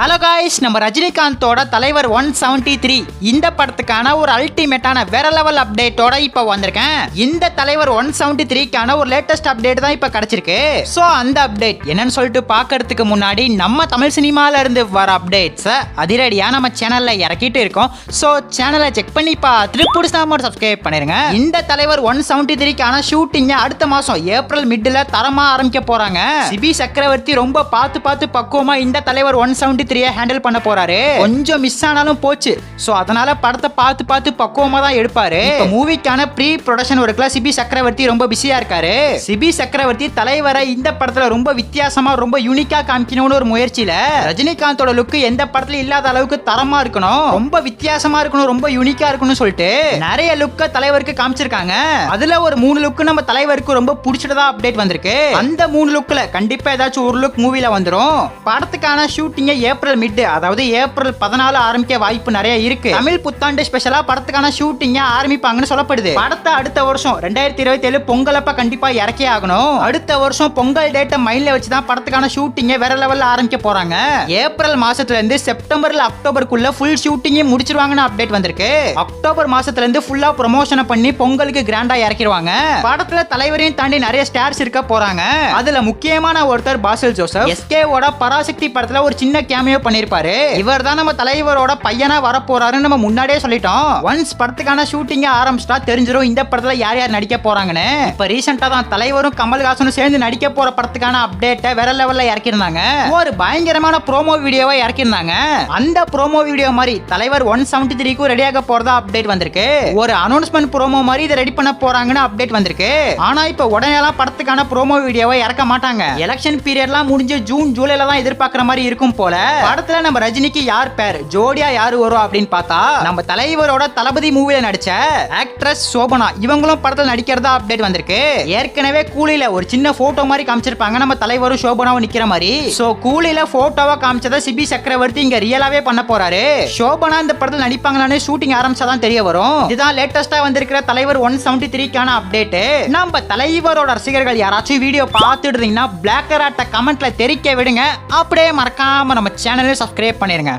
Hello guys, நம்ம ரஜினிகாந்தோட தலைவர் 173 இந்த படத்துக்கான ஒரு அல்டிமேட்டான வேற லெவல் அப்டேட்டோட இப்ப வந்திருக்கேன். இந்த தலைவர் 173க்கான ஒரு லேட்டஸ்ட் அப்டேட் தான் இப்ப கிடைச்சிருக்கு. சோ அந்த அப்டேட் என்னன்னு சொல்லிட்டு பாக்கிறதுக்கு முன்னாடி நம்ம தமிழ் சினிமால இருந்து வர அப்டேட்ஸ் அதிரடியா நம்ம சேனல்ல இறக்கிட்டு இருக்கோம். சோ சேனலை செக் பண்ணி பார்த்துட்டு புடிச்சா சப்ஸ்கிரைப் பண்ணிருங்க. இந்த தலைவர் 173க்கான ஷூட்டிங் அடுத்த மாசம் ஏப்ரல் மிட்ல தரமா ஆரம்பிக்க போறாங்க. சிபி சக்கரவர்த்தி ரொம்ப பார்த்து பக்குவமா இந்த தலைவர் 173 ஹேண்டில் பண்ண போறாரு. கொஞ்சம் மிஸ் ஆனாலும் போச்சு. சோ அதனால படத்தை பார்த்து பக்குவமா தான் எடுப்பாரு. இப்ப மூவிக்கான ப்ரீ ப்ரொடக்ஷன் ஒர்க்ல சிபி சக்கரவர்த்தி ரொம்ப பிஸியா இருக்காரு. சிபி சக்கரவர்த்தி தலைவரை இந்த படத்துல ரொம்ப வித்தியாசமா ரொம்ப யூனிக்கா காமிக்கணும்னு ஒரு முயற்சியில ரஜினிகாந்தோட லுக் எந்த படத்துல இல்லாத அளவுக்கு தரமா இருக்கணும், ரொம்ப வித்தியாசமா இருக்கணும், ரொம்ப யூனிக்கா இருக்கணும்னு சொல்லிட்டு நிறைய லுக்க தலைவருக்கு காமிச்சிருக்காங்க. அதுல ஒரு 3 லுக் நம்ம தலைவருக்கு ரொம்ப பிடிச்சதா அப்டேட் வந்திருக்கு. அந்த 3 லுக்ல கண்டிப்பா ஏதாச்சும் ஒரு லுக் மூவில வந்துரும். படத்துக்கான ஷூட்டிங் ஏப்ரல் மிட், அதாவது ஏப்ரல் 14 ஆரம்பிக்க வாய்ப்பு நிறைய இருக்கு. தமிழ் புத்தாண்டு ஸ்பெஷலா படத்துக்கான ஷூட்டிங் ஆரம்பிப்பாங்கன்னு சொல்லப்படுது. படத்தை அடுத்த வருஷம் 2027 பொங்கலப்ப கண்டிப்பா இறக்கி ஆகணும். அடுத்த வருஷம் பொங்கல் டேட்டை மைண்ட்ல வச்சு தான் படத்துக்கான ஷூட்டிங் வேற லெவல்ல ஆரம்பிக்க போறாங்க. ஏப்ரல் மாசத்துல இருந்து செப்டம்பர்ல அக்டோபருக்குள்ள ஃபுல் ஷூட்டிங் முடிச்சிருவாங்கன்னு அப்டேட் வந்திருக்கு. அக்டோபர் மாசத்துல இருந்து ஃபுல்லா ப்ரமோஷன் பண்ணி பொங்கலுக்கு கிராண்டா இறக்கிடுவாங்க. படத்துல தலைவரையும் தாண்டி நிறைய ஸ்டார்ஸ் இருக்க போறாங்க. அதுல முக்கியமான ஒருத்தர் பாசில் ஜோசப். எஸ்கேவோட பராசக்தி படத்துல ஒரு சின்ன கேமியோ பண்ணிருப்பாரு. இவர் தான் நம்ம தலைவரோட பையனா வர போறாருன்னு நம்ம முன்னாடியே சொல்லிட்டோம். ஒன்ஸ் படத்துக்கான ஷூட்டிங் ஆரம்பிச்சிட்டா தெரிஞ்சிரும் இந்த படத்துல யார் யார் நடிக்க போறாங்கன்னு. இப்ப ரீசெண்டா தான் தலைவரும் கமல்ஹாசனும் சேர்ந்து நடிக்க போற படத்துக்கான அப்டேட்டை வேற லெவல்ல இறக்கிருந்தாங்க. ஒரு பயங்கரமான ப்ரோமோ வீடியோவை இறக்கிருந்தாங்க. அந்த ப்ரோமோ வீடியோ மாதிரி தலைவர் 173க்கு ரெடியாக போறதா அப்டேட் வந்திருக்கு. ஒரு அனௌன்ஸ்மெண்ட் ப்ரோமோ மாதிரி இதை ரெடி பண்ண போறாங்கன்னு அப்டேட் வந்திருக்கு. ஆனா இப்ப உடனேலாம் படத்துக்கான ப்ரோமோ வீடியோவை இறக்க மாட்டாங்க. எலெக்ஷன் பீரியட்லாம் முடிஞ்சு ஜூன் ஜூலைல தான் எதிர்பார்க்கிற மாதிரி இருக்கும் போல. படத்துல நம்ம ரஜினிக்கு யார் பேர் ஜோடியா யாரு வரும் அப்படின்னு பார்த்தா நம்ம தலைவரோட தளபதி மூவில நடிச்ச ஆக்ட்ரஸ் சோபனா இவங்களும் படத்துல நடிக்கிறதா அப்டேட் வந்திருக்கு. ஏற்கனவே கூலில ஒரு சின்ன போட்டோ மாதிரி காமிச்சிருப்பாங்க நம்ம தலைவரும் சோபனாவும் நிக்கிற மாதிரி. சோ கூலில போட்டோவா காமிச்சத சிபி சக்கரவர்த்தி இங்க ரியலாவே பண்ண போறாரு. சோபனா இந்த படத்துல நடிப்பாங்களான்னு ஷூட்டிங் ஆரம்பிச்சாதான் தெரிய வரும். இதுதான் லேட்டஸ்டா வந்திருக்கிற தலைவர் 173க்கான அப்டேட். நம்ம தலைவரோட ரசிகர்கள் யாராச்சும் வீடியோ பார்த்துட்டு இருந்தீங்கன்னா பிளாக் கராட்ட கமெண்ட்ல தெரிவிக்க விடுங்க. அப்படியே மறக்காம நம்ம சேனலை சப்ஸ்கிரைப் பண்ணிருங்க.